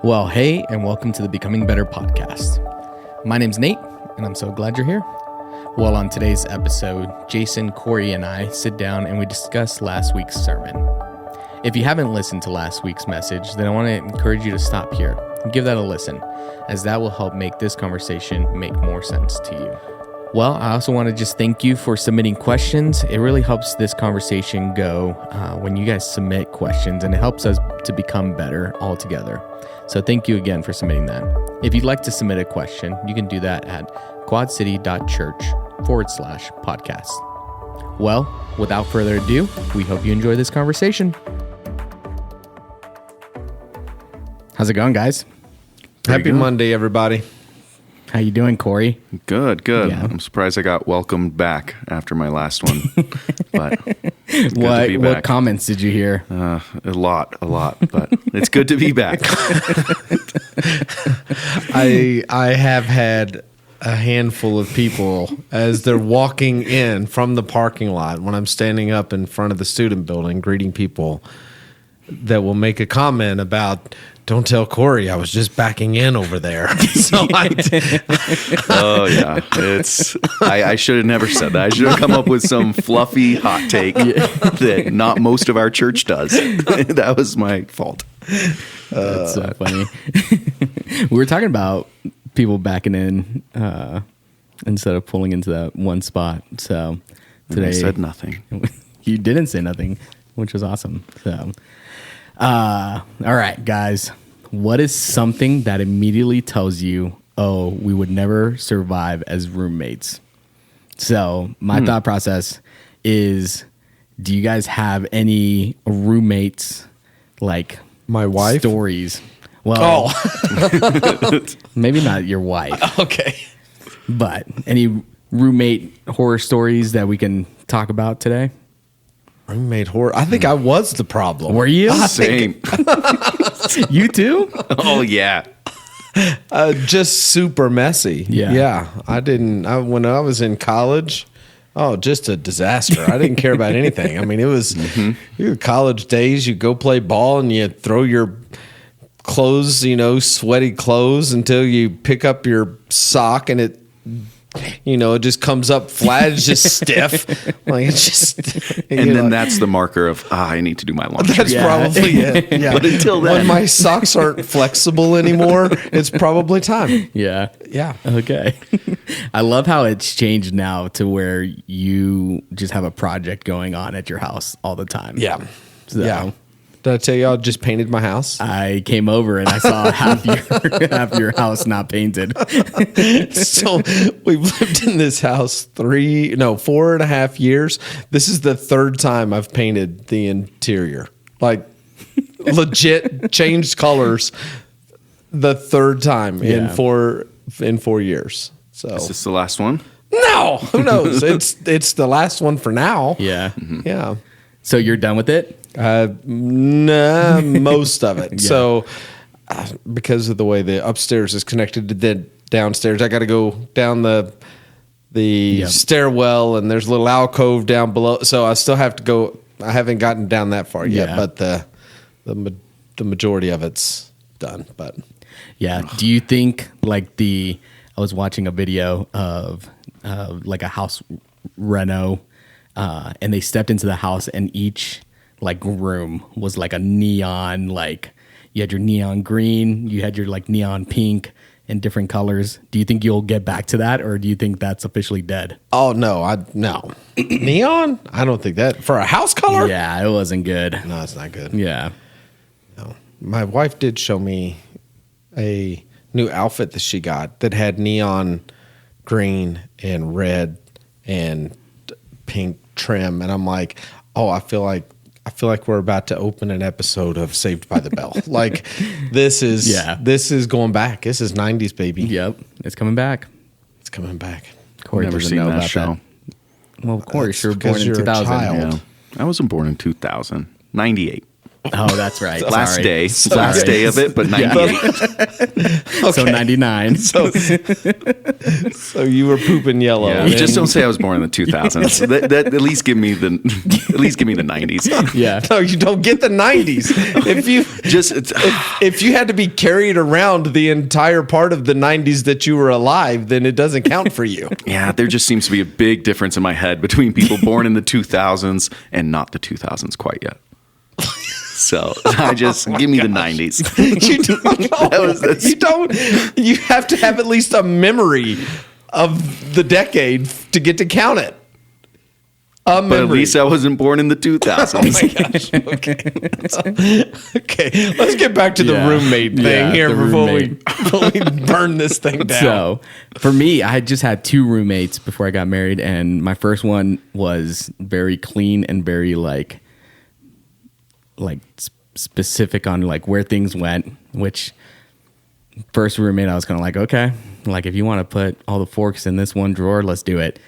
Well, hey, and welcome to the Becoming Better podcast. My name's Nate, and I'm so glad you're here. Well, on today's episode, Jason, Corey, and I sit down and we discuss last week's sermon. If you haven't listened to last week's message, then I want to encourage you to stop here and give that a listen, as that will help make this conversation make more sense to you. Well, I also want to just thank you for submitting questions. It really helps this conversation go when you guys submit questions, and it helps us to become better all together. So thank you again for submitting that. If you'd like to submit a question, you can do that at quadcity.church/podcast. Well, without further ado, we hope you enjoy this conversation. How's it going, guys? Happy Monday, everybody. How you doing, Corey? Good. Yeah. I'm surprised I got welcomed back after my last one. But it's good to be What back. comments did you hear? A lot, but it's good to be back. I have had a handful of people as they're walking in from the parking lot when I'm standing up in front of the student building greeting people that will make a comment about, "Don't tell Corey I was just backing in over there." So Oh yeah, I should have never said that. I should have come up with some fluffy hot take that not most of our church does. That was my fault. That's so funny. We were talking about people backing in instead of pulling into that one spot. So today I said nothing. You didn't say nothing, which was awesome. So, all right, guys, what is something that immediately tells you, oh, we would never survive as roommates? So my thought process is, do you guys have any roommates, like My wife? stories? Well, maybe not your wife, Okay. but any roommate horror stories that we can talk about today? Roommate horror. I think I was the problem. Were you? Same. You too? Oh yeah. Just super messy. Yeah. When I was in college, just a disaster. I didn't care about anything. I mean, it was your college days. You go play ball and you throw your clothes, sweaty clothes, until you pick up your sock and it just comes up flat. It's just stiff. Like it's just. And then that's the marker of I need to do my laundry. That's probably it. Yeah. But until then, when my socks aren't flexible anymore, it's probably time. Yeah. Yeah. Okay. I love how it's changed now to where you just have a project going on at your house all the time. Yeah. So Yeah. Did I tell you I just painted my house? I came over and I saw half your house not painted. So we've lived in this house 4.5 years. This is the third time I've painted the interior. Like legit changed colors the third time in 4 years. So is this the last one? no, who knows? It's the last one for now. Yeah. Yeah. So you're done with it? Nah, most of it. Yeah. So because of the way the upstairs is connected to the downstairs, I got to go down the stairwell, and there's a little alcove down below. So I still have to go. I haven't gotten down that far yet, but the majority of it's done. But yeah. Do you think I was watching a video of like a house reno, and they stepped into the house, and each room was like a neon, you had your neon green, you had your neon pink in different colors. Do you think you'll get back to that, or do you think that's officially dead? oh no, no neon. I don't think that for a house color. Yeah, it wasn't good. No, it's not good. Yeah. No. My wife did show me a new outfit that she got that had neon green and red and pink trim, and I'm like, oh, I feel like we're about to open an episode of Saved by the Bell. This is going back. This is 90s, baby. Yep. It's coming back. It's coming back. Corey Never doesn't seen know that about show. that. Well, of course, That's you were born because in you're a 2000. child. Yeah. I wasn't born in 2000. 98. Oh, that's right. Last Sorry. day. Sorry. Last day of it, but 98. So 99. So you were pooping yellow. Yeah, just don't say I was born in the 2000s. that at least give me the 90s. Yeah. No, you don't get the 90s. If you had to be carried around the entire part of the 90s that you were alive, then it doesn't count for you. Yeah, there just seems to be a big difference in my head between people born in the 2000s and not the 2000s quite yet. So I just give me the 90s. You don't know. You have to have at least a memory of the decade to get to count it. But at least I wasn't born in the 2000s. Oh my gosh. Okay. Let's get back to the roommate thing here before we burn this thing down. So for me, I had just had 2 roommates before I got married, and my first one was very clean and very like specific on like where things went, which first roommate I was kind of like, okay, like if you want to put all the forks in this one drawer, let's do it.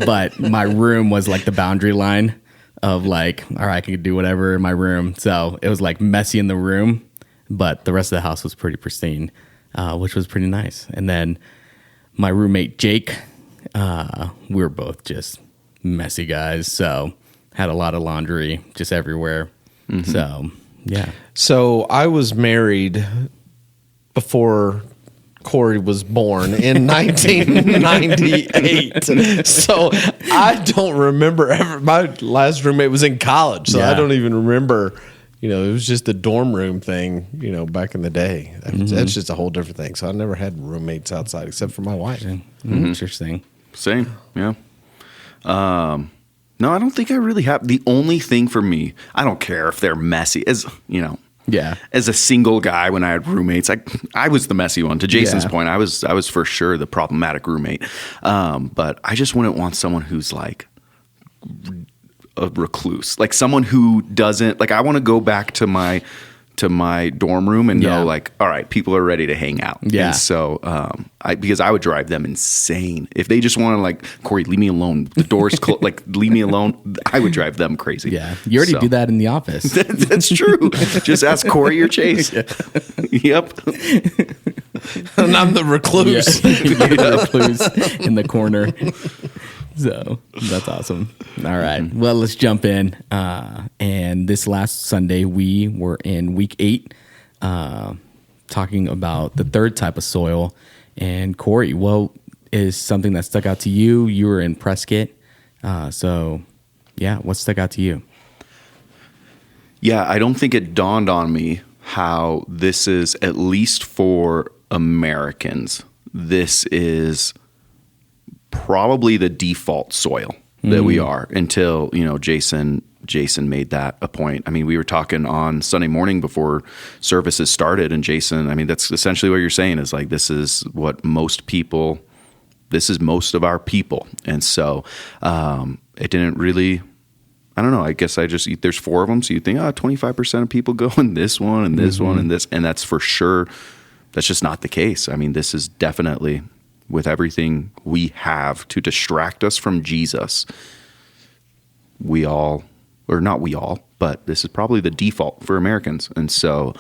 But my room was like the boundary line of like, all right, I can do whatever in my room. So it was like messy in the room, but the rest of the house was pretty pristine, which was pretty nice. And then my roommate Jake, we were both just messy guys, so had a lot of laundry just everywhere. Mm-hmm. So yeah. So I was married before Corey was born in 1998. So I don't remember ever. My last roommate was in college, so I don't even remember. It was just a dorm room thing, back in the day. That's just a whole different thing. So I never had roommates outside except for my wife. Mm-hmm. Interesting. Same, yeah. No, I don't think I really have. The only thing for me, I don't care if they're messy, as a single guy when I had roommates, I was the messy one. To Jason's point, I was for sure the problematic roommate. But I just wouldn't want someone who's like a recluse, like someone who doesn't like. I want to go back to my dorm room and know like, all right, people are ready to hang out. Yeah. And so, because I would drive them insane if they just want to like, Corey, leave me alone. The door's closed. Like, leave me alone. I would drive them crazy. Yeah. You already do that in the office. That's true. Just ask Corey or Chase. Yep. And I'm the recluse. Yeah. You're the recluse in the corner. So that's awesome. All right. Well, let's jump in. And this last Sunday, we were in week 8, talking about the 3rd type of soil. And Corey, what is something that stuck out to you? You were in Prescott. So, what stuck out to you? Yeah, I don't think it dawned on me how this is, at least for Americans, this is probably the default soil that we are until, Jason made that a point. I mean, we were talking on Sunday morning before services started, and Jason, I mean, that's essentially what you're saying is like, this is most of our people. And so, it didn't really, I don't know. I guess there's 4 of them. So you think, 25% of people go in this one and this one and this, and that's for sure. That's just not the case. I mean, this is definitely, with everything we have to distract us from Jesus, but this is probably the default for Americans. And so,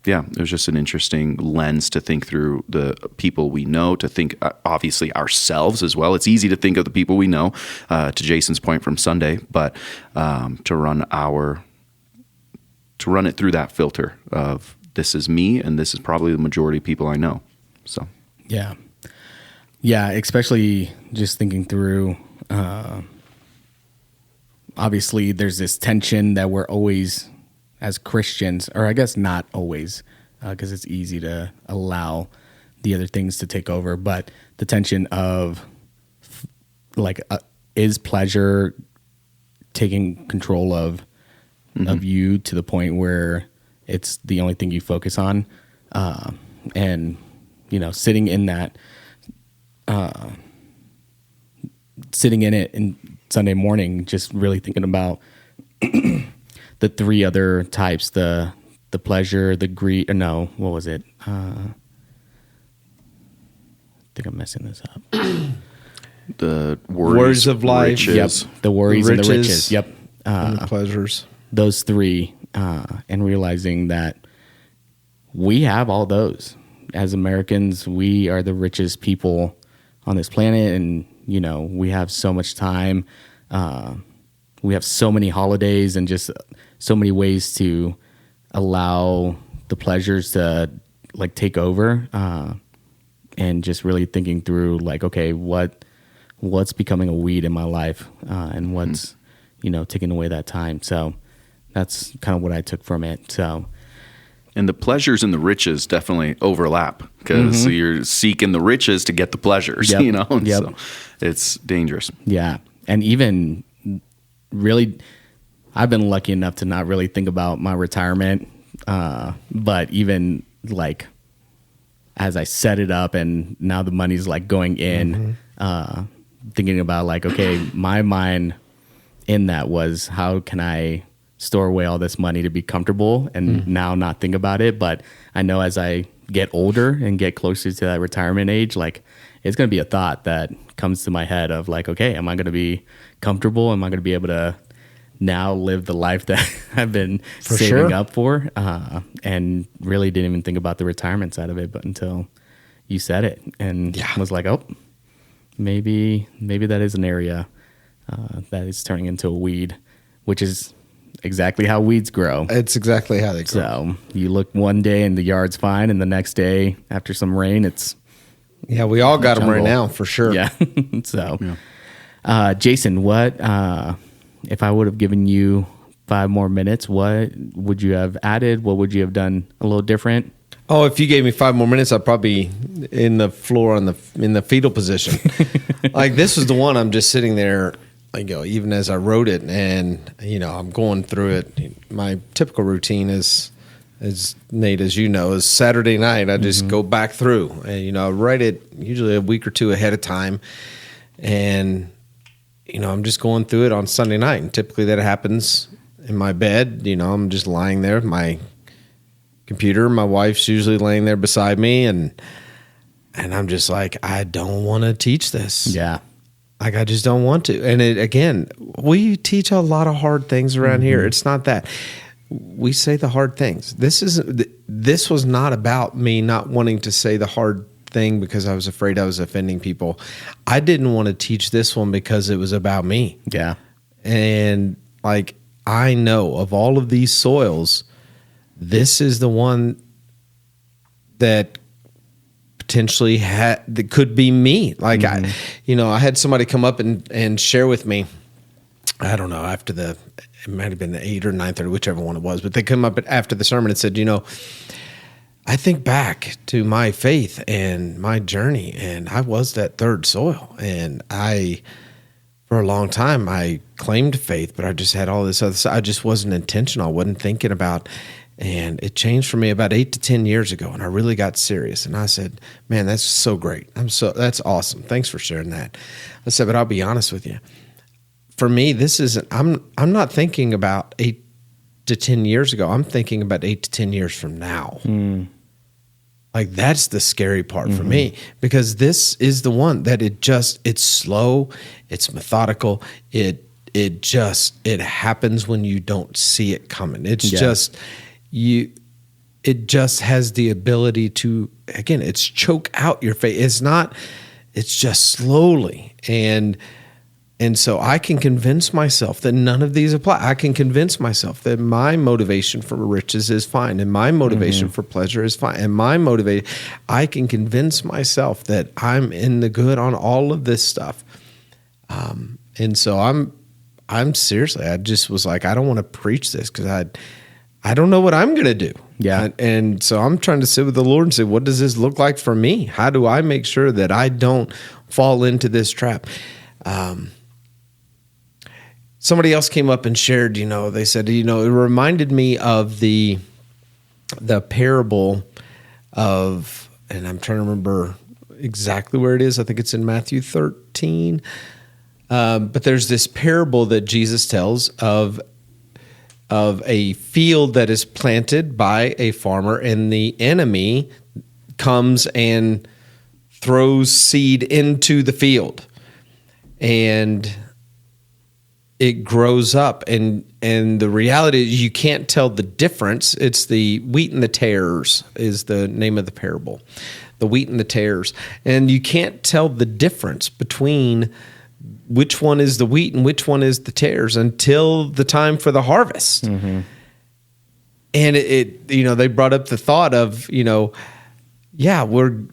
it was just an interesting lens to think through the people we know, to think obviously ourselves as well. It's easy to think of the people we know, to Jason's point from Sunday, but to run it through that filter of this is me and this is probably the majority of people I know. So, yeah, especially just thinking through, obviously there's this tension that we're always, as Christians, or I guess not always, because it's easy to allow the other things to take over, but the tension of like, is pleasure taking control of you to the point where it's the only thing you focus on, and sitting in that, sitting in it in Sunday morning, just really thinking about the 3 other types, the pleasure, the greed, or no, what was it? I think I'm messing this up. The worries of life. Riches. Yep. The worries and the riches. Yep. And the pleasures. those three and realizing that we have all those. As Americans, we are the richest people on this planet, and we have so much time. We have so many holidays and just so many ways to allow the pleasures to like take over, and just really thinking through like, okay, what's becoming a weed in my life, and what's taking away that time. So that's kind of what I took from it. So, and the pleasures and the riches definitely overlap because you're seeking the riches to get the pleasures. Yep. So it's dangerous. Yeah, and even really, I've been lucky enough to not really think about my retirement, but even like as I set it up and now the money's like going in, thinking about like, okay, my mind in that was how can I store away all this money to be comfortable and now not think about it. But I know as I get older and get closer to that retirement age, like it's going to be a thought that comes to my head of like, okay, am I going to be comfortable? Am I going to be able to now live the life that I've been saving up for? And really didn't even think about the retirement side of it, but until you said it and was like, oh, maybe that is an area that is turning into a weed, which is exactly how weeds grow. It's exactly how they grow. So you look one day and the yard's fine, and the next day after some rain, it's we all got them right now for sure. Yeah. So, Jason, what if I would have given you 5 more minutes? What would you have added? What would you have done a little different? Oh, if you gave me 5 more minutes, I'd probably be in the floor in the fetal position. Like this was the one I'm just sitting there. Even as I wrote it, and I'm going through it. My typical routine is Nate, as you know, is Saturday night. I just go back through, and I write it usually a week or two ahead of time, and I'm just going through it on Sunday night. And typically that happens in my bed. I'm just lying there with my computer. My wife's usually laying there beside me, and I'm just like, I don't want to teach this. Yeah. Like, I just don't want to. And again, we teach a lot of hard things around here. It's not that. We say the hard things. This was not about me not wanting to say the hard thing because I was afraid I was offending people. I didn't want to teach this one because it was about me. Yeah. And like, I know of all of these soils, this is the one that potentially that could be me. Like I had somebody come up and share with me, I don't know, it might have been the 8 or 9:30, whichever one it was, but they come up after the sermon and said, I think back to my faith and my journey, and I was that third soil. And for a long time, I claimed faith, but I just had all this other stuff. I just wasn't intentional. I wasn't thinking about. And it changed for me about 8 to 10 years ago, and I really got serious. And I said, "Man, that's so great. That's awesome. Thanks for sharing that." I said, "But I'll be honest with you. For me, this isn't. I'm not thinking about 8 to 10 years ago. I'm thinking about 8 to 10 years from now. Like that's the scary part for me, because this is the one that it's slow, it's methodical. It happens when you don't see it coming. It's just." It just has the ability to, again, it's choke out your faith. It's just slowly. And so I can convince myself that none of these apply. I can convince myself that my motivation for riches is fine, and my motivation for pleasure is fine, and I can convince myself that I'm in the good on all of this stuff. And so I'm seriously, I just was like, I don't want to preach this because I don't know what I'm going to do. Yeah. And so I'm trying to sit with the Lord and say, what does this look like for me? How do I make sure that I don't fall into this trap? Somebody else came up and shared, they said, it reminded me of the parable of, and I'm trying to remember exactly where it is. I think it's in Matthew 13. But there's this parable that Jesus tells of a field that is planted by a farmer, and the enemy comes and throws seed into the field. And it grows up, and the reality is you can't tell the difference. It's the wheat and the tares is the name of the parable, the wheat and the tares, and you can't tell the difference between which one is the wheat and which one is the tares until the time for the harvest. Mm-hmm. And it they brought up the thought of,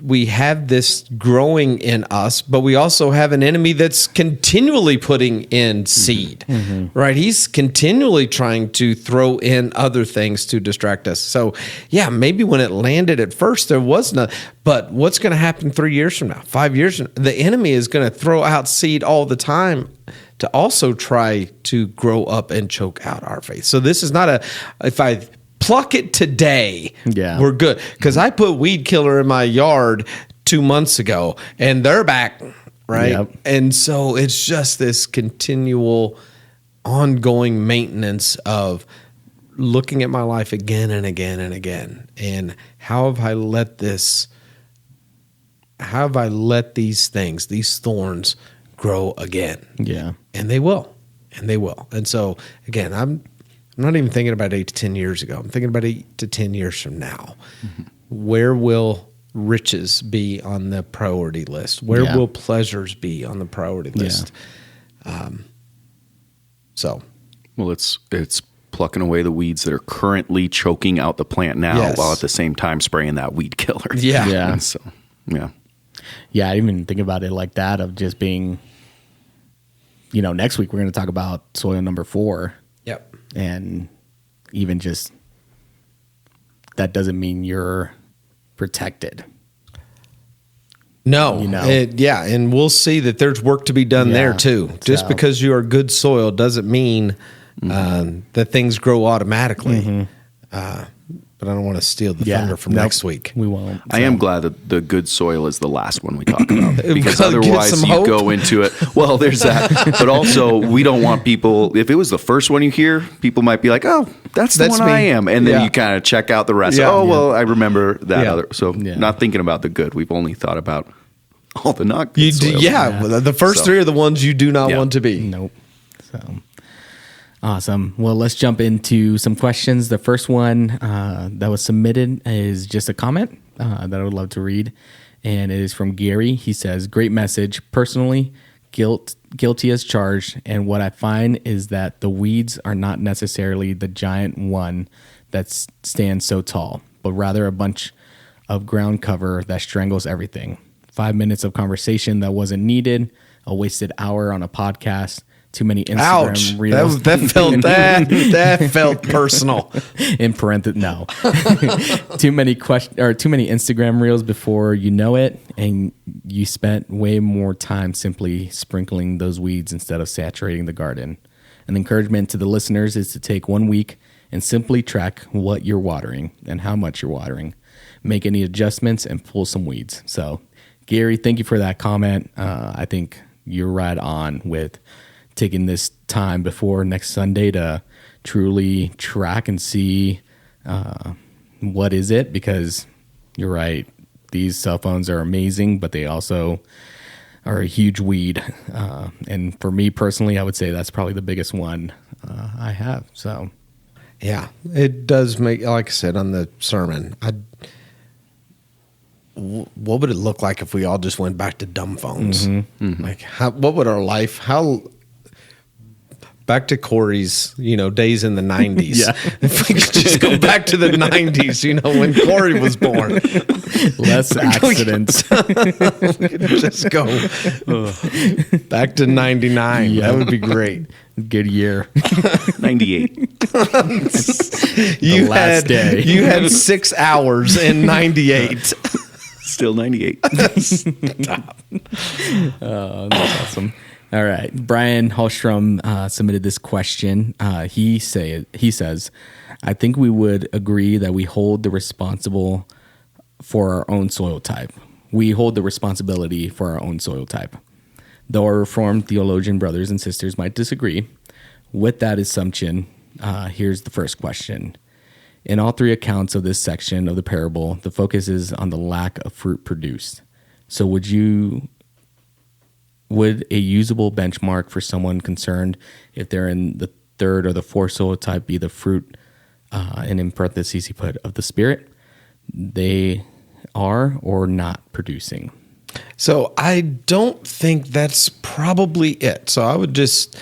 we have this growing in us, but we also have an enemy that's continually putting in seed, right? He's continually trying to throw in other things to distract us. So, maybe when it landed at first, there was no, but what's going to happen 3 years from now, 5 years from now? The enemy is going to throw out seed all the time to also try to grow up and choke out our faith. So this is not if I pluck it today, we're good. Because I put weed killer in my yard 2 months ago, and they're back, right? Yep. And so it's just this continual, ongoing maintenance of looking at my life again and again and again. And how have I let these things, these thorns, grow again? Yeah. And they will. And so, again, I'm not even thinking about 8 to 10 years ago. I'm thinking about 8 to 10 years from now. Mm-hmm. Where will riches be on the priority list? Where will pleasures be on the priority list? Well, it's plucking away the weeds that are currently choking out the plant now, while at the same time spraying that weed killer. Yeah. And so, I didn't even think about it like that, of just being, next week we're going to talk about soil number 4. Yep. And even just that doesn't mean you're protected. No, and we'll see that there's work to be done there too. Just because you are good soil doesn't mean that things grow automatically. Mm-hmm. But I don't want to steal the thunder from next week. We won't. I am glad that the good soil is the last one we talk about, because otherwise you go into it. Well, there's that. But also, we don't want people, if it was the first one you hear, people might be like, oh, that's the one me. I am. And then you kind of check out the rest. Well, I remember that other. So not thinking about the good. We've only thought about all the not good soils. The first 3 are the ones you do not want to be. Nope. So... Awesome. Well, let's jump into some questions. The first one that was submitted is just a comment that I would love to read. And it is from Gary. He says, great message. Personally, guilty as charged. And what I find is that the weeds are not necessarily the giant one that stands so tall, but rather a bunch of ground cover that strangles everything. 5 minutes of conversation that wasn't needed, a wasted hour on a podcast, too many Instagram reels. That felt personal. In parentheses, no. Too many Instagram reels before you know it, and you spent way more time simply sprinkling those weeds instead of saturating the garden. An encouragement to the listeners is to take 1 week and simply track what you're watering and how much you're watering. Make any adjustments and pull some weeds. So, Gary, thank you for that comment. I think you're right on with taking this time before next Sunday to truly track and see what is it, because you're right. These cell phones are amazing, but they also are a huge weed. And for me personally, I would say that's probably the biggest one I have. So, yeah, it does make, like I said on the sermon, what would it look like if we all just went back to dumb phones? Mm-hmm. Mm-hmm. Like, what would our life, back to Corey's, days in the 90s. Yeah. If we could just go back to the 90s, when Corey was born. Less accidents. We could just go back to 99. Yeah. That would be great. Good year. 98. You last day. You had 6 hours in 98. Still 98. Stop. Oh, that's awesome. All right. Brian Hallstrom submitted this question. He says, I think we would agree that we hold the responsible for our own soil type. We hold the responsibility for our own soil type. Though our Reformed theologian brothers and sisters might disagree, with that assumption, here's the first question. In all 3 accounts of this section of the parable, the focus is on the lack of fruit produced. So would you would a usable benchmark for someone concerned if they're in the third or the fourth soil type be the fruit, and in parentheses he put, of the Spirit they are or not producing? So I don't think that's probably it. So I would just,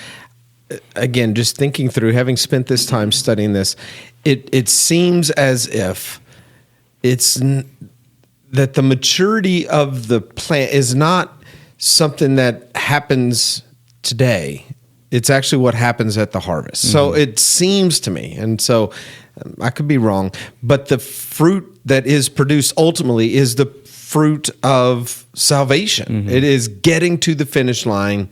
again, just thinking through, having spent this time studying this, it seems as if that the maturity of the plant is not something that happens today. It's actually what happens at the harvest. Mm-hmm. So it seems to me, and so I could be wrong, but the fruit that is produced ultimately is the fruit of salvation. Mm-hmm. It is getting to the finish line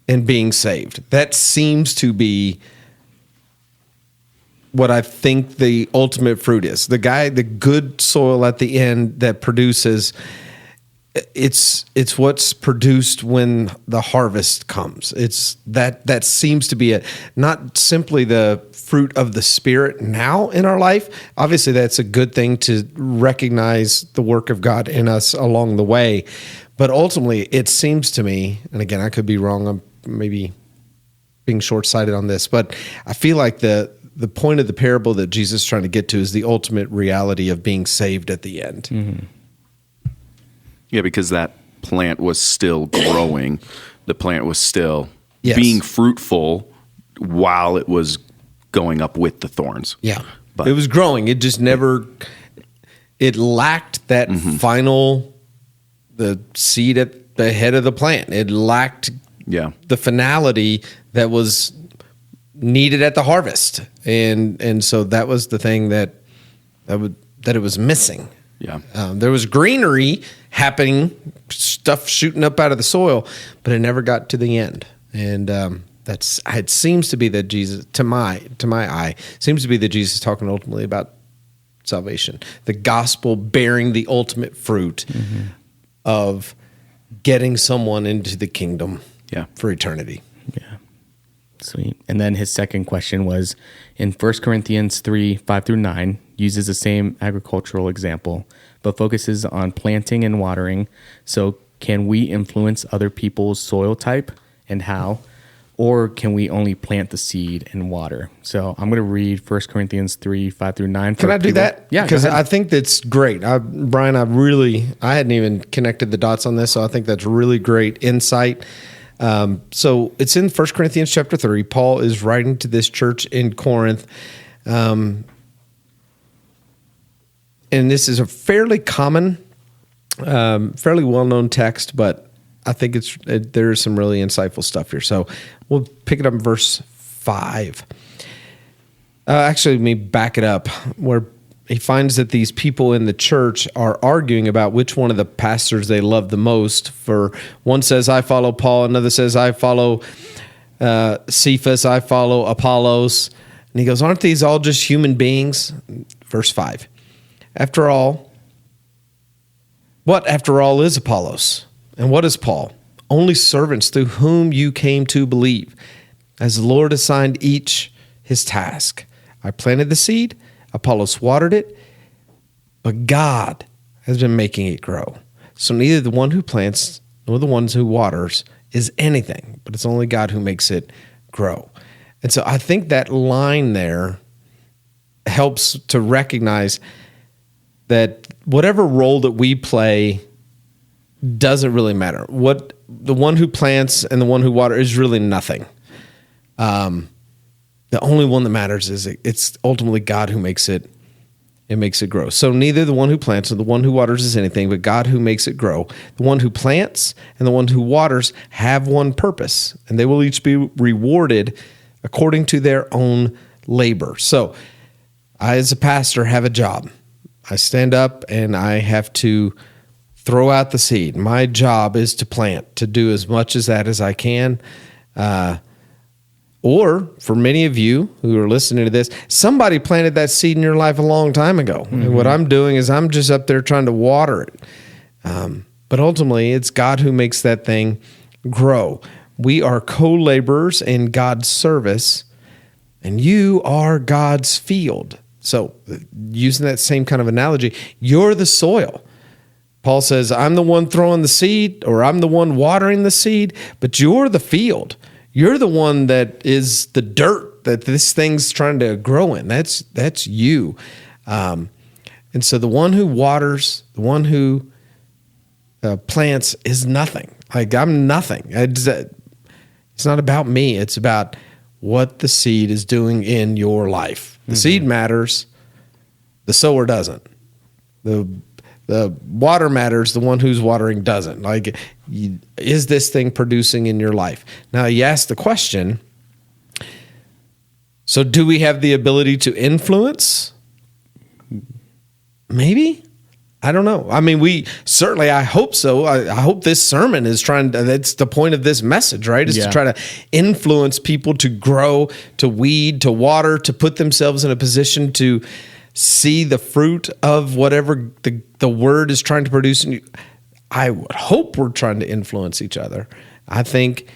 and being saved. That seems to be what I think the ultimate fruit is. The good soil at the end that produces, it's what's produced when the harvest comes. It's that seems to be it. Not simply the fruit of the Spirit now in our life. Obviously, that's a good thing to recognize the work of God in us along the way. But ultimately, it seems to me, and again, I could be wrong, I'm maybe being short-sighted on this, but I feel like the point of the parable that Jesus is trying to get to is the ultimate reality of being saved at the end. Mm-hmm. Yeah, because that plant was still growing. The plant was still being fruitful while it was going up with the thorns. Yeah. But it was growing. It just never, it lacked that final, the seed at the head of the plant. It lacked the finality that was needed at the harvest. And so that was the thing that it was missing. Yeah. There was greenery happening, stuff shooting up out of the soil, but it never got to the end. And it seems to be that Jesus, to my eye, seems to be that Jesus is talking ultimately about salvation, the gospel bearing the ultimate fruit of getting someone into the kingdom for eternity. Yeah. Sweet. And then his second question was in 1 Corinthians 3:5-9, uses the same agricultural example, but focuses on planting and watering. So can we influence other people's soil type and how? Or can we only plant the seed and water? So I'm going to read 1 Corinthians 3:5-9. Can I do that? Yeah. Because I think that's great. Brian, I hadn't even connected the dots on this, so I think that's really great insight. So it's in 1 Corinthians chapter 3. Paul is writing to this church in Corinth. And this is a fairly common, fairly well-known text, but I think there's some really insightful stuff here. So we'll pick it up in verse 5. Actually, let me back it up, where he finds that these people in the church are arguing about which one of the pastors they love the most. For one says, I follow Paul. Another says, I follow Cephas. I follow Apollos. And he goes, aren't these all just human beings? Verse 5. What after all is Apollos? And what is Paul? Only servants through whom you came to believe, as the Lord assigned each his task. I planted the seed, Apollos watered it, but God has been making it grow. So neither the one who plants nor the one who waters is anything, but it's only God who makes it grow. And so I think that line there helps to recognize that whatever role that we play doesn't really matter. What the one who plants and the one who waters is really nothing. The only one that matters is it's ultimately God who makes it grow. So neither the one who plants or the one who waters is anything, but God who makes it grow. The one who plants and the one who waters have one purpose, and they will each be rewarded according to their own labor. So I, as a pastor, have a job. I stand up and I have to throw out the seed. My job is to plant, to do as much as that as I can. Or for many of you who are listening to this, somebody planted that seed in your life a long time ago. Mm-hmm. And what I'm doing is I'm just up there trying to water it. But ultimately, it's God who makes that thing grow. We are co-laborers in God's service, and you are God's field. So using that same kind of analogy, you're the soil. Paul says, I'm the one throwing the seed, or I'm the one watering the seed, but you're the field. You're the one that is the dirt that this thing's trying to grow in. That's you. And so the one who waters, the one who plants is nothing. Like, I'm nothing. It's not about me. It's about what the seed is doing in your life. The seed matters. The sower doesn't. The water matters. The one who's watering doesn't. Like, is this thing producing in your life? Now, you ask the question, so do we have the ability to influence? Maybe. I don't know. I mean, I hope so. I hope this sermon is that's the point of this message, right? Is to try to influence people to grow, to weed, to water, to put themselves in a position to see the fruit of whatever the word is trying to produce in you. I would hope we're trying to influence each other. I think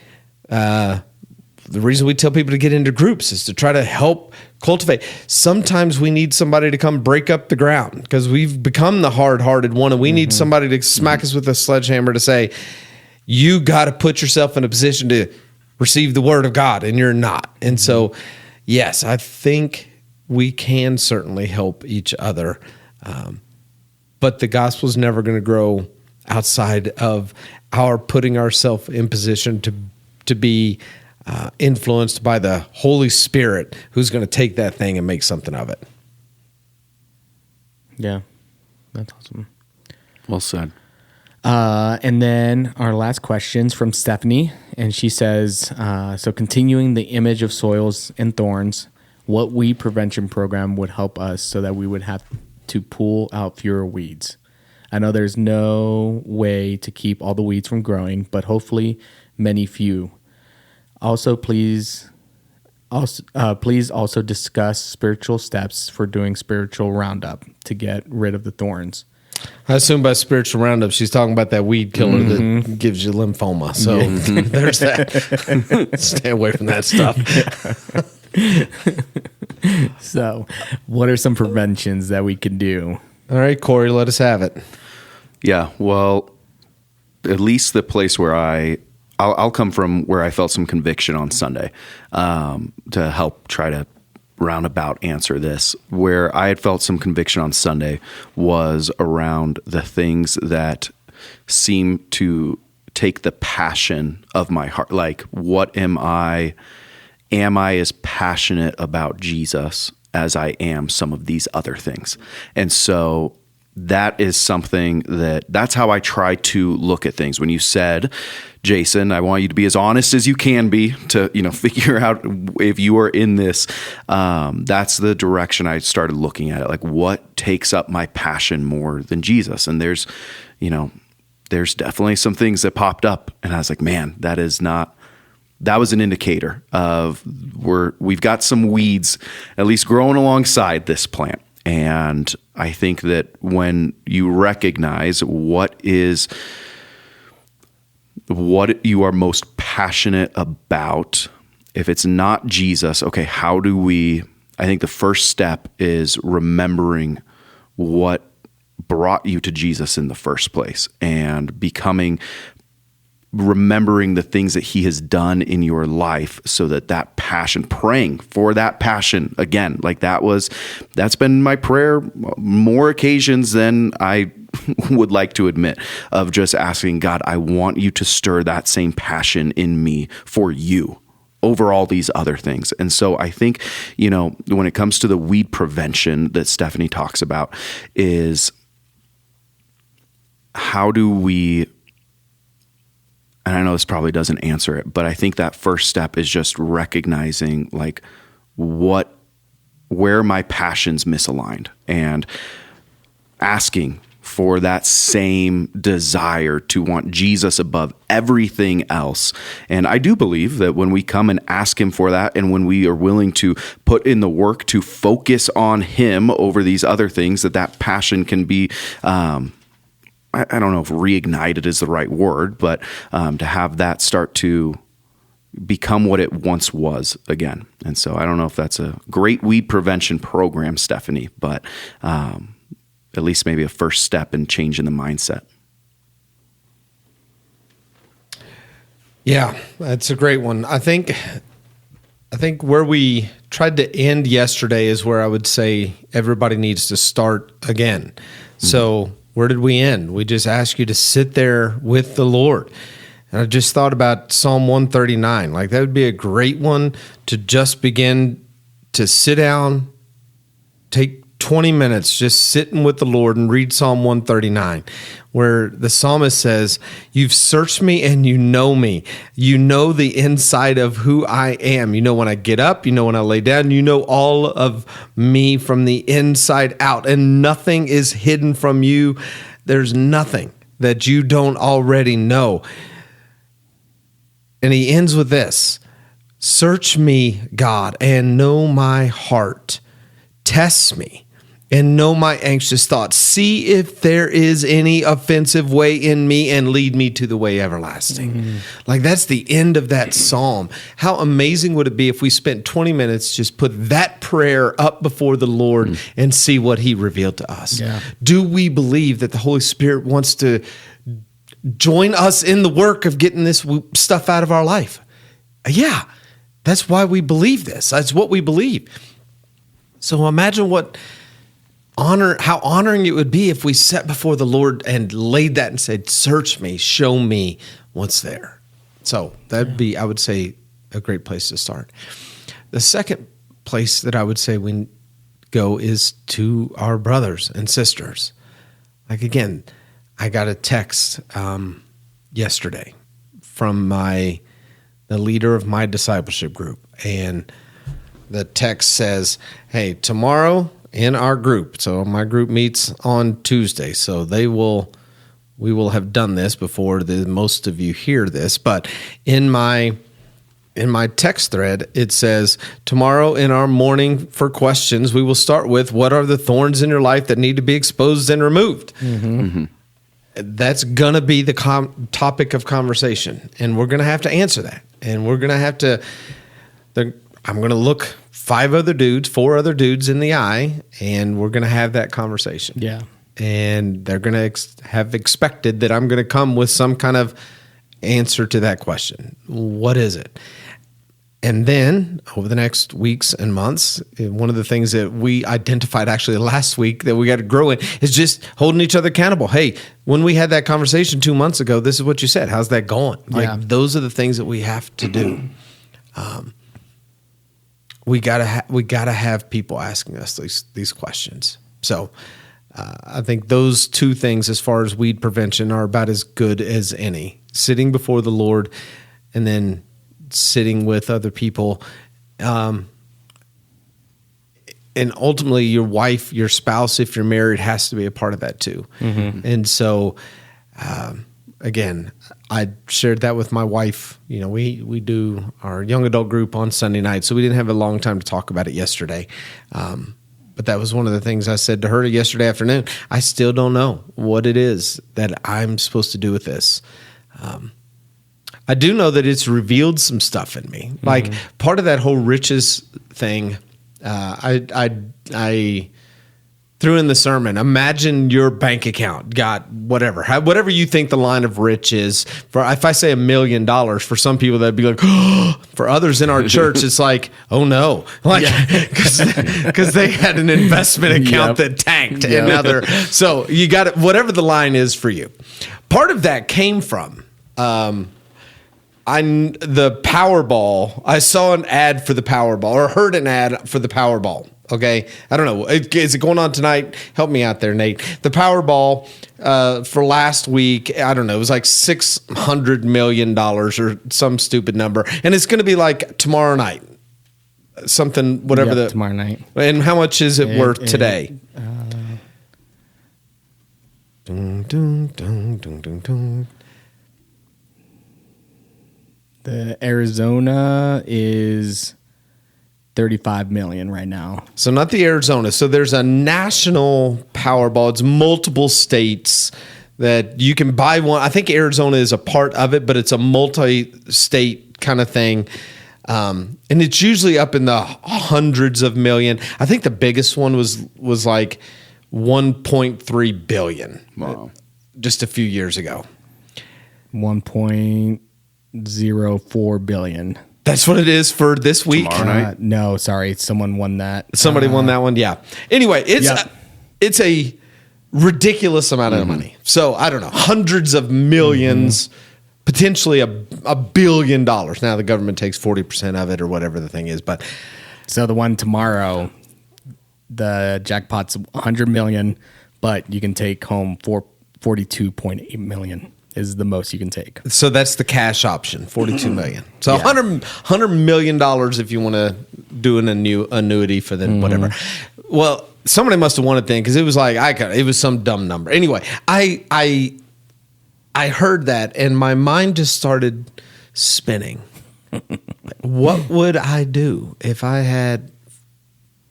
the reason we tell people to get into groups is to try to help cultivate. Sometimes we need somebody to come break up the ground because we've become the hard-hearted one, and we need somebody to smack us with a sledgehammer to say, you got to put yourself in a position to receive the word of God, and you're not. And so, yes, I think we can certainly help each other. But the gospel is never going to grow outside of our putting ourselves in position to be influenced by the Holy Spirit, who's going to take that thing and make something of it. Yeah, that's awesome. Well said. And then our last question's from Stephanie, and she says, so continuing the image of soils and thorns, what weed prevention program would help us so that we would have to pull out fewer weeds? I know there's no way to keep all the weeds from growing, but hopefully many few. Also, please also discuss spiritual steps for doing spiritual roundup to get rid of the thorns. I assume by spiritual roundup, she's talking about that weed killer that gives you lymphoma. So there's that. Stay away from that stuff. So what are some preventions that we can do? All right, Corey, let us have it. Yeah, well, at least the place where I'll come from, where I felt some conviction on Sunday, to help try to roundabout answer this. Where I had felt some conviction on Sunday was around the things that seem to take the passion of my heart. Like, what am I? Am I as passionate about Jesus as I am some of these other things? And so that is something that's how I try to look at things. When you said, Jason, I want you to be as honest as you can be to, figure out if you are in this, that's the direction I started looking at it. Like, what takes up my passion more than Jesus? And there's definitely some things that popped up, and I was like, man, that was an indicator of we've got some weeds at least growing alongside this plant. And I think that when you recognize what you are most passionate about, if it's not Jesus, okay, I think the first step is remembering what brought you to Jesus in the first place and remembering the things that he has done in your life, so that passion, praying for that passion again, like that's been my prayer more occasions than I would like to admit, of just asking God, I want you to stir that same passion in me for you over all these other things. And so I think, when it comes to the weed prevention that Stephanie talks about, is how do we, and I know this probably doesn't answer it, but I think that first step is just recognizing like where my passion's misaligned, and asking for that same desire to want Jesus above everything else. And I do believe that when we come and ask him for that, and when we are willing to put in the work to focus on him over these other things, that passion can be, I don't know if reignited is the right word, but to have that start to become what it once was again. And so I don't know if that's a great weed prevention program, Stephanie, but at least maybe a first step in changing the mindset. Yeah, that's a great one. I think where we tried to end yesterday is where I would say everybody needs to start again. So where did we end? We just asked you to sit there with the Lord. And I just thought about Psalm 139. Like that would be a great one to just begin to sit down, take 20 minutes just sitting with the Lord and read Psalm 139, where the psalmist says, "You've searched me and you know me. You know the inside of who I am. You know when I get up, you know when I lay down, you know all of me from the inside out, and nothing is hidden from you. There's nothing that you don't already know." And he ends with this: "Search me, God, and know my heart. Test me and know my anxious thoughts. See if there is any offensive way in me and lead me to the way everlasting." Like that's the end of that psalm. How amazing would it be if we spent 20 minutes just put that prayer up before the Lord and see what he revealed to us? Yeah. Do we believe that the Holy Spirit wants to join us in the work of getting this stuff out of our life? Yeah, that's why we believe this. That's what we believe. So imagine how honoring it would be if we sat before the Lord and laid that and said, "Search me, show me what's there." So that'd be, I would say, a great place to start. The second place that I would say we go is to our brothers and sisters. Like again, I got a text yesterday from the leader of my discipleship group, and the text says, "Hey, tomorrow in our group," so my group meets on Tuesday, so we will have done this before most of you hear this, but in my text thread, it says, "Tomorrow in our morning for questions, we will start with, what are the thorns in your life that need to be exposed and removed?" That's going to be the topic of conversation, and we're going to have to answer that, and we're going to have to I'm going to look 4 other dudes in the eye, and we're going to have that conversation. Yeah. And they're going to have expected that I'm going to come with some kind of answer to that question. What is it? And then over the next weeks and months, one of the things that we identified actually last week that we got to grow in is just holding each other accountable. Hey, when we had that conversation 2 months ago, this is what you said. How's that going? Like those are the things that we have to do. We gotta have people asking us these questions. So I think those 2 things, as far as weed prevention, are about as good as any. Sitting before the Lord, and then sitting with other people, and ultimately your wife, your spouse, if you're married, has to be a part of that too. And so, again, I shared that with my wife. You know, we do our young adult group on Sunday night, so we didn't have a long time to talk about it yesterday. But that was one of the things I said to her yesterday afternoon. I still don't know what it is that I'm supposed to do with this. I do know that it's revealed some stuff in me. Like part of that whole riches thing, I threw in the sermon. Imagine your bank account got whatever you think the line of rich is. For if I say $1 million, for some people that'd be like, oh. For others in our church, it's like, oh no, like because they had an investment account that tanked, and now they're so you got it. Whatever the line is for you, part of that came from. The Powerball. I saw an ad for the Powerball, or heard an ad for the Powerball. Okay, I don't know. Is it going on tonight? Help me out there, Nate. The Powerball for last week, I don't know. It was like $600 million or some stupid number, and it's going to be like tomorrow night. Something, whatever tomorrow night. And how much is it worth today? The Arizona is 35 million right now. So not the Arizona. So there's a national Powerball. It's multiple states that you can buy one. I think Arizona is a part of it, but it's a multi-state kind of thing. And it's usually up in the hundreds of million. I think the biggest one was like 1.3 billion. Wow. Just a few years ago. 1.04 billion. That's what it is for this week. Tomorrow night? No, sorry, someone won that. Somebody won that one. Yeah. Anyway, it's a ridiculous amount of money. So I don't know, hundreds of millions, potentially a $1 billion. Now the government takes 40% of it or whatever the thing is. But So the one tomorrow, the jackpot's 100 million, but you can take home 42.8 million is the most you can take. so that's the cash option, 42 million. So $100 million if you want to do an annuity for the whatever. Well, somebody must have won it then because it was like it was some dumb number. Anyway, I heard that and my mind just started spinning. What would I do if I had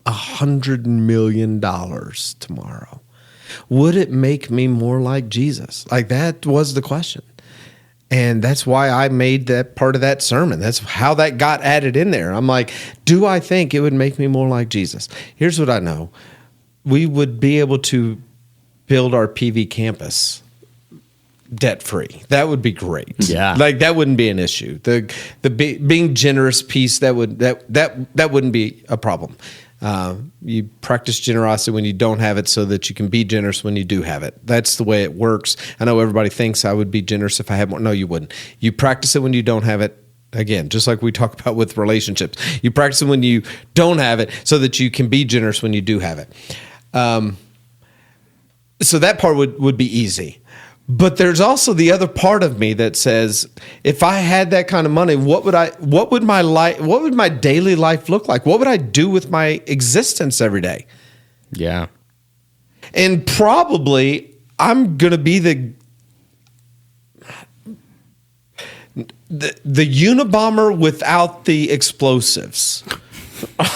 $100 million tomorrow? Would it make me more like Jesus? Like, that was the question. And that's why I made that part of that sermon. That's how that got added in there. I'm like, do I think it would make me more like Jesus? Here's what I know. We would be able to build our PV campus debt-free. That would be great. Yeah. Like, that wouldn't be an issue. The being generous piece, that wouldn't be a problem. You practice generosity when you don't have it so that you can be generous when you do have it. That's the way it works. I know everybody thinks I would be generous if I had more. No, you wouldn't. You practice it when you don't have it. Again, just like we talk about with relationships. You practice it when you don't have it so that you can be generous when you do have it. So that part would be easy. But there's also the other part of me that says, if I had that kind of money, what would my daily life look like? What would I do with my existence every day? Yeah. And probably I'm going to be the Unabomber without the explosives.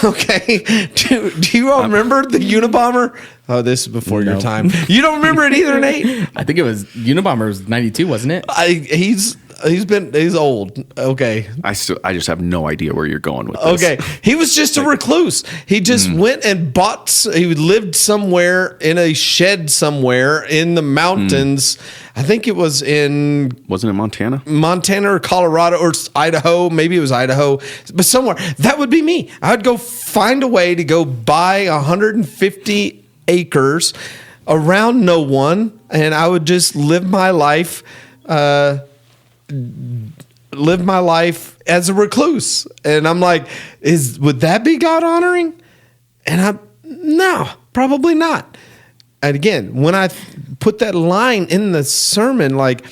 Okay. Do you all remember the Unabomber? Oh, this is before your time. You don't remember it either, Nate? I think it was Unabomber was 92, wasn't it? He's old. Okay. I just have no idea where you're going with this. Okay. He was just a recluse. He just went and he lived somewhere in a shed somewhere in the mountains. I think it was Wasn't it Montana? Montana or Colorado or Idaho. Maybe it was Idaho, but somewhere. That would be me. I would go find a way to go buy 150 acres around no one, and I would just live my life as a recluse. And I'm like, would that be God honoring? And no, probably not. And again, when I put that line in the sermon, like,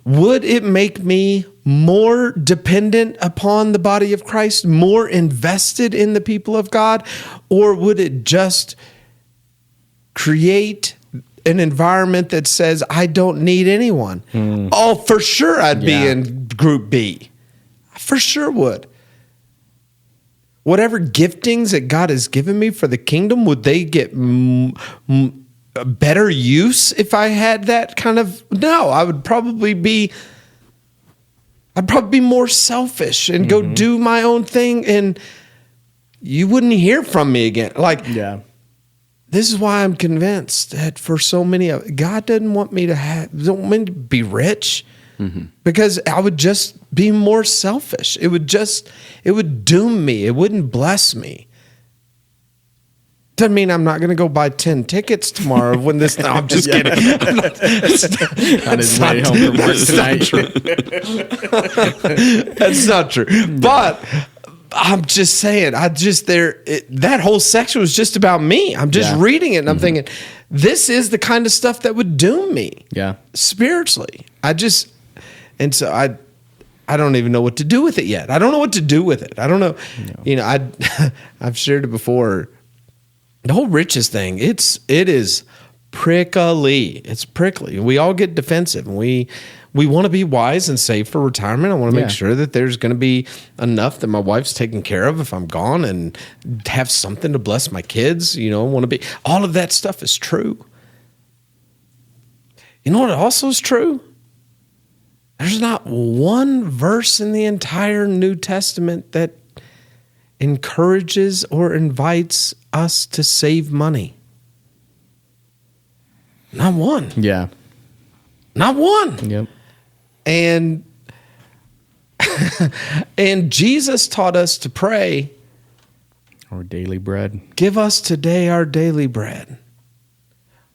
would it make me more dependent upon the body of Christ, more invested in the people of God, or would it just create an environment that says, I don't need anyone? Oh, for sure I'd be in group B. For sure would. Whatever giftings that God has given me for the kingdom, would they get better use if I had that kind of? No, I'd probably be more selfish and go do my own thing, and you wouldn't hear from me again. Like, this is why I'm convinced that for so many of God doesn't want me to be rich, because I would just be more selfish. It would doom me. It wouldn't bless me. Doesn't mean I'm not going to go buy 10 tickets tomorrow when this. No, I'm just kidding. On his way home from work tonight. That's not true. But I'm just saying, that whole section was just about me. I'm just reading it and I'm thinking, this is the kind of stuff that would doom me. Yeah. Spiritually. And so I don't even know what to do with it yet. I don't know what to do with it. I don't know. I've shared it before. The whole riches thing, it is prickly. It's prickly. We all get defensive, and we want to be wise and save for retirement. I want to make sure that there's going to be enough that my wife's taken care of if I'm gone, and have something to bless my kids. Want to be. All of that stuff is true. You know what also is true? There's not one verse in the entire New Testament that encourages or invites us to save money. Not one. Yeah. Not one. Yep. And and Jesus taught us to pray, Our daily bread. give us today our daily bread,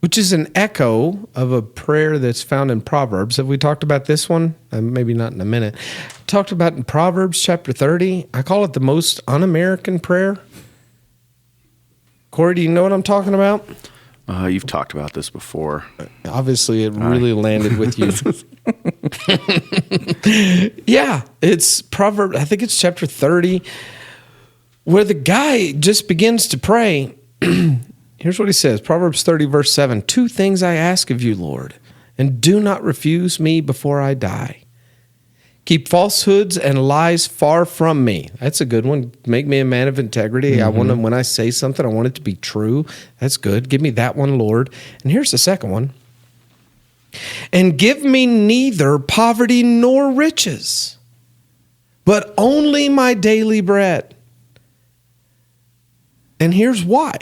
which is an echo of a prayer that's found in Proverbs. Have we talked about this one? Maybe not in a minute. Talked about in Proverbs chapter 30. I call it the most un-American prayer. Corey, do you know what I'm talking about? You've talked about this before. Obviously, it really landed with you. Yeah, it's Proverbs, I think it's chapter 30, where the guy just begins to pray. Here's what he says, Proverbs 30, verse 7, 2 things I ask of you, Lord, and do not refuse me before I die. Keep falsehoods and lies far from me. That's a good one. Make me a man of integrity. I want to, when I say something, I want it to be true. That's good. Give me that one, Lord. And here's the second one. And give me neither poverty nor riches, but only my daily bread. And here's why.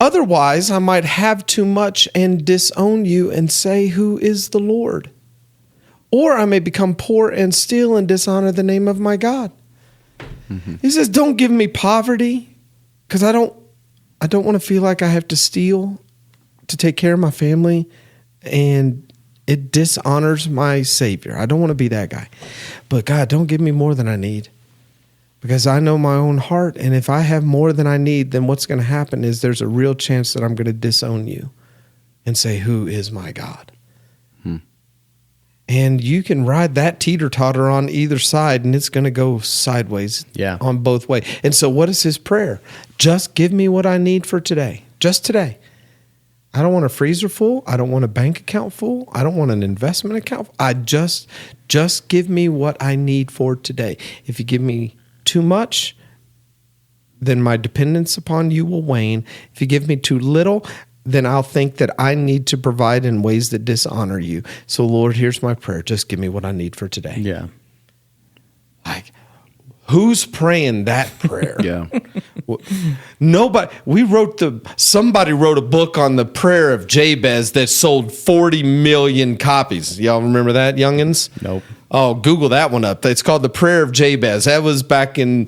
Otherwise, I might have too much and disown you and say, who is the Lord? Or I may become poor and steal and dishonor the name of my God. Mm-hmm. He says, don't give me poverty, because I don't want to feel like I have to steal to take care of my family, and it dishonors my Savior. I don't want to be that guy. But God, don't give me more than I need, because I know my own heart, and if I have more than I need, then what's going to happen is there's a real chance that I'm going to disown you and say, who is my God? And you can ride that teeter-totter on either side, and it's going to go sideways on both ways. And so what is his prayer? Just give me what I need for today. Just today. I don't want a freezer full. I don't want a bank account full. I don't want an investment account. I just give me what I need for today. If you give me too much, then my dependence upon you will wane. If you give me too little, then I'll think that I need to provide in ways that dishonor you. So, Lord, here's my prayer. Just give me what I need for today. Yeah. Like, who's praying that prayer? Yeah. Nobody. Somebody wrote a book on the prayer of Jabez that sold 40 million copies. Y'all remember that, youngins? Nope. Oh, Google that one up. It's called The Prayer of Jabez. That was back in,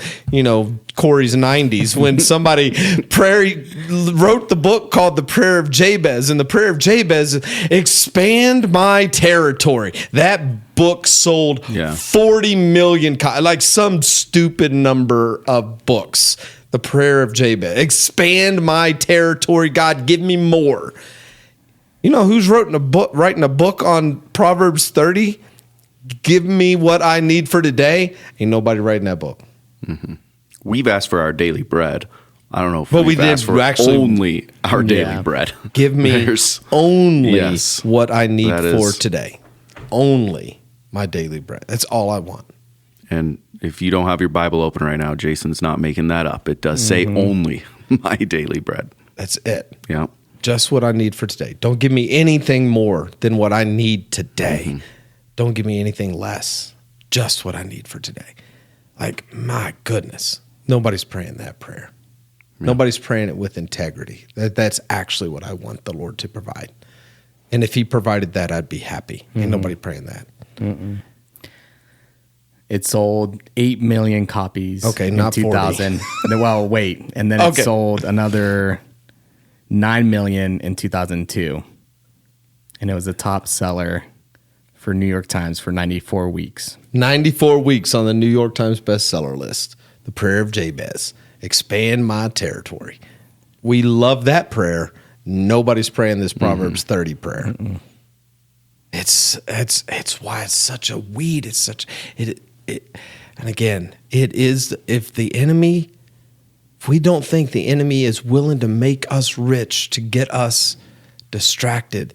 Corey's 90s when somebody wrote the book called The Prayer of Jabez. And the Prayer of Jabez, expand my territory. That book sold 40 million, like some stupid number of books. The Prayer of Jabez. Expand my territory. God, give me more. You know who's writing a book on Proverbs 30? Give me what I need for today. Ain't nobody writing that book. Mm-hmm. We've asked for our daily bread. I don't know if we did asked for only our daily bread. Give me only what I need for today. Only my daily bread. That's all I want. And if you don't have your Bible open right now, Jason's not making that up. It does say only my daily bread. That's it. Yeah. Just what I need for today. Don't give me anything more than what I need today. Mm-hmm. Don't give me anything less. Just what I need for today. Like, my goodness. Nobody's praying that prayer. Yeah. Nobody's praying it with integrity. That's actually what I want the Lord to provide. And if he provided that, I'd be happy. Ain't nobody praying that. Mm-mm. It sold 8 million copies in not 2000. Well, wait. And then it sold another 9 million in 2002. And it was a top seller for New York Times for 94 weeks. 94 weeks on the New York Times bestseller list. The Prayer of Jabez. Expand my territory. We love that prayer. Nobody's praying this Proverbs 30 prayer. Mm-mm. It's why it's such a weed. It's such it. And again, it is if we don't think the enemy is willing to make us rich to get us distracted,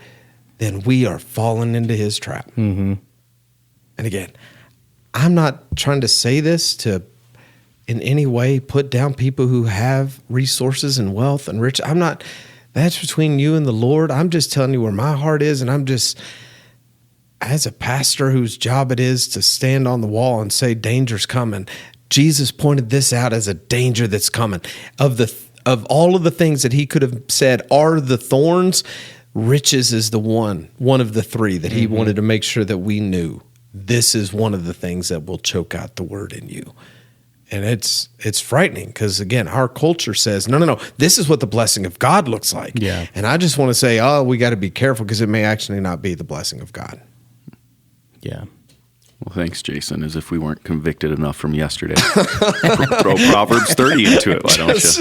then we are falling into his trap. Mm-hmm. And again, I'm not trying to say this to in any way put down people who have resources and wealth and rich. That's between you and the Lord. I'm just telling you where my heart is. And I'm just, as a pastor whose job it is to stand on the wall and say, danger's coming. Jesus pointed this out as a danger that's coming. Of all of the things that he could have said are the thorns, riches is the one of the three that he wanted to make sure that we knew. This is one of the things that will choke out the word in you. And it's frightening because, again, our culture says, no, this is what the blessing of God looks like. Yeah. And I just want to say, we got to be careful because it may actually not be the blessing of God. Yeah. Well, thanks, Jason. As if we weren't convicted enough from yesterday. Throw Proverbs 30 into it, why don't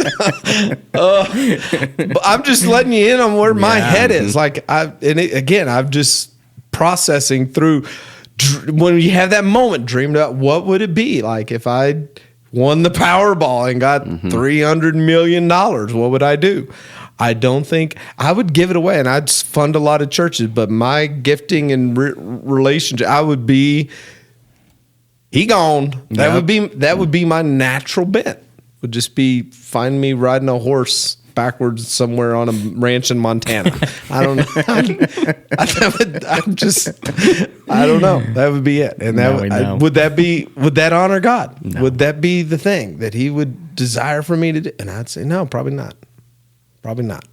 you? But I'm just letting you in on where my head is. Like, I'm just processing through. When you have that moment, dreamed about what would it be like if I won the Powerball and got $300 million, what would I do? I don't think I would give it away, and I'd fund a lot of churches. But my gifting and relationship, I would be gone. That would be my natural bent. Would just be find me riding a horse backwards somewhere on a ranch in Montana. I don't know. I don't know. That would be it. And would that honor God? No. Would that be the thing that he would desire for me to do? And I'd say, no, probably not. Probably not.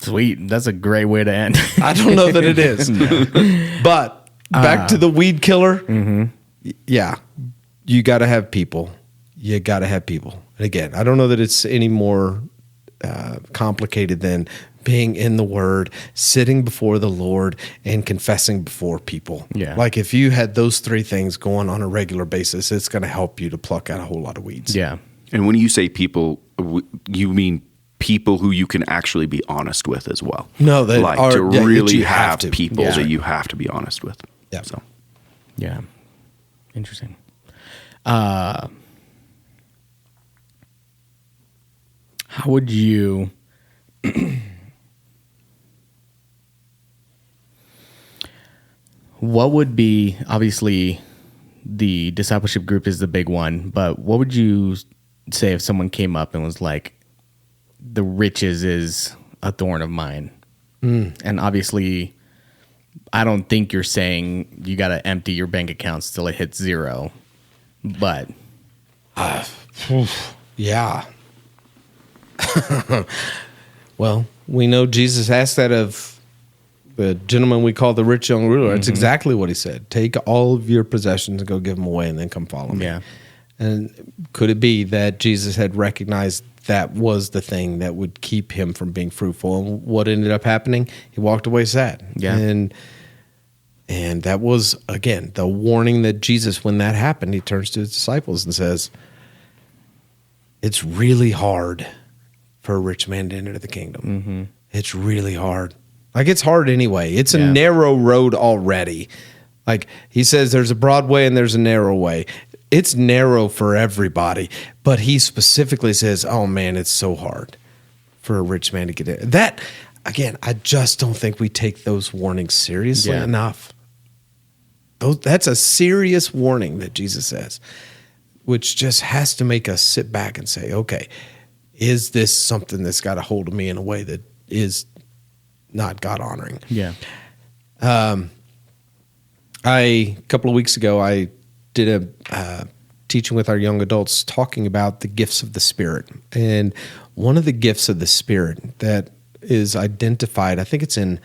Sweet. That's a great way to end. I don't know that it is. But back to the weed killer. Yeah. You got to have people. You got to have people. And again, I don't know that it's any more complicated than being in the Word, sitting before the Lord, and confessing before people. Yeah. Like if you had those three things going on a regular basis, it's going to help you to pluck out a whole lot of weeds. Yeah. And when you say people, you mean people who you can actually be honest with as well. No, that like are, to really you have to. people Yeah. that you have to be honest with. Yeah. So, Yeah. Interesting. How would you what would be, obviously the discipleship group is the big one, but what would you say if someone came up and was like, the riches is a thorn of mine? And obviously I don't think you're saying you got to empty your bank accounts till it hits zero, but yeah. Well, we know Jesus asked that of the gentleman we call the rich young ruler. It's exactly what he said. Take all of your possessions and go give them away and then come follow me. Yeah. And could it be that Jesus had recognized that was the thing that would keep him from being fruitful? And what ended up happening? He walked away sad. Yeah. And that was, again, the warning that Jesus, when that happened, he turns to his disciples and says, it's really hard for a rich man to enter the kingdom. It's really hard. Like, it's hard anyway. It's a narrow road already. Like, he says there's a broad way and there's a narrow way. It's narrow for everybody. But he specifically says, oh, man, it's so hard for a rich man to get in. That, again, I just don't think we take those warnings seriously enough. That's a serious warning that Jesus says, which just has to make us sit back and say, okay, is this something that's got a hold of me in a way that is not God honoring? yeah. A couple of weeks ago, I did a teaching with our young adults talking about the gifts of the Spirit. And one of the gifts of the Spirit that is identified, I think it's in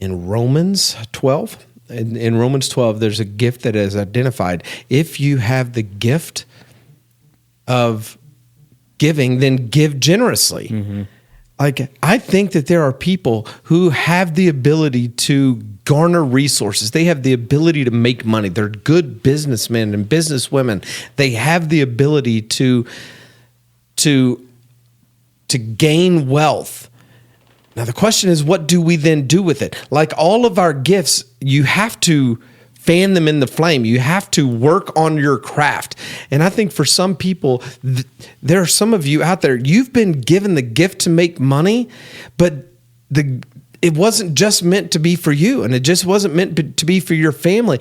Romans 12. In Romans 12, there's a gift that is identified. If you have the gift of giving, then give generously. Like, I think that there are people who have the ability to garner resources. They have the ability to make money. They're good businessmen and businesswomen. They have the ability to gain wealth. Now, the question is, what do we then do with it? Like all of our gifts, you have to fan them in the flame. You have to work on your craft. And I think for some people, there are some of you out there, you've been given the gift to make money, but it wasn't just meant to be for you, and it just wasn't meant to be for your family.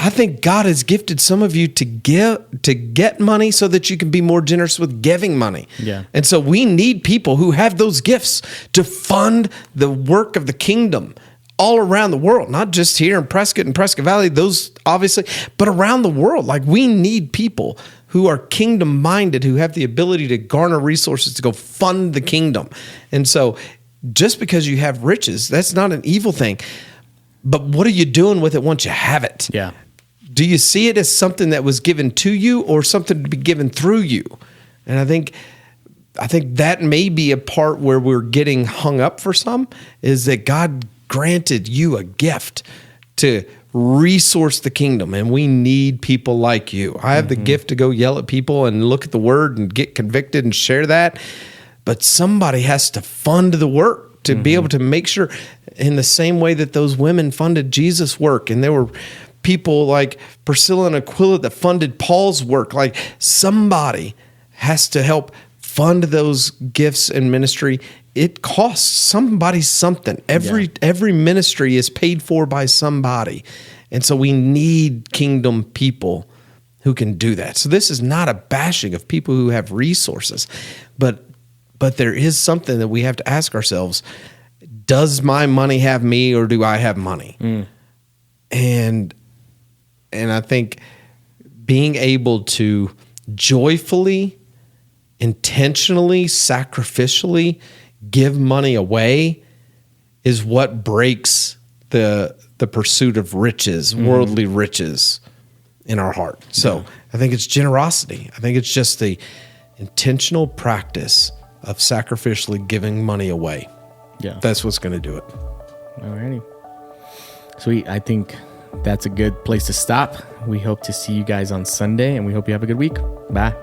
I think God has gifted some of you to get money so that you can be more generous with giving money. Yeah. And so we need people who have those gifts to fund the work of the kingdom all around the world, not just here in Prescott and Prescott Valley, those obviously, but around the world. Like, we need people who are kingdom minded, who have the ability to garner resources to go fund the kingdom. And so just because you have riches, that's not an evil thing. But what are you doing with it once you have it? Yeah. Do you see it as something that was given to you or something to be given through you? And I think that may be a part where we're getting hung up for some, is that God granted you a gift to resource the kingdom, and we need people like you. I have the gift to go yell at people and look at the word and get convicted and share that, but somebody has to fund the work to be able to make sure, in the same way that those women funded Jesus' work, and there were people like Priscilla and Aquila that funded Paul's work. Like, somebody has to help fund those gifts and ministry. It costs somebody something. Every ministry is paid for by somebody. And so we need kingdom people who can do that. So this is not a bashing of people who have resources, but there is something that we have to ask ourselves. Does my money have me, or do I have money? And I think being able to joyfully, intentionally, sacrificially give money away is what breaks the pursuit of riches, worldly riches in our heart. So I think it's generosity. I think it's just the intentional practice of sacrificially giving money away. Yeah. That's what's going to do it. All righty. Sweet. I think that's a good place to stop. We hope to see you guys on Sunday, and we hope you have a good week. Bye.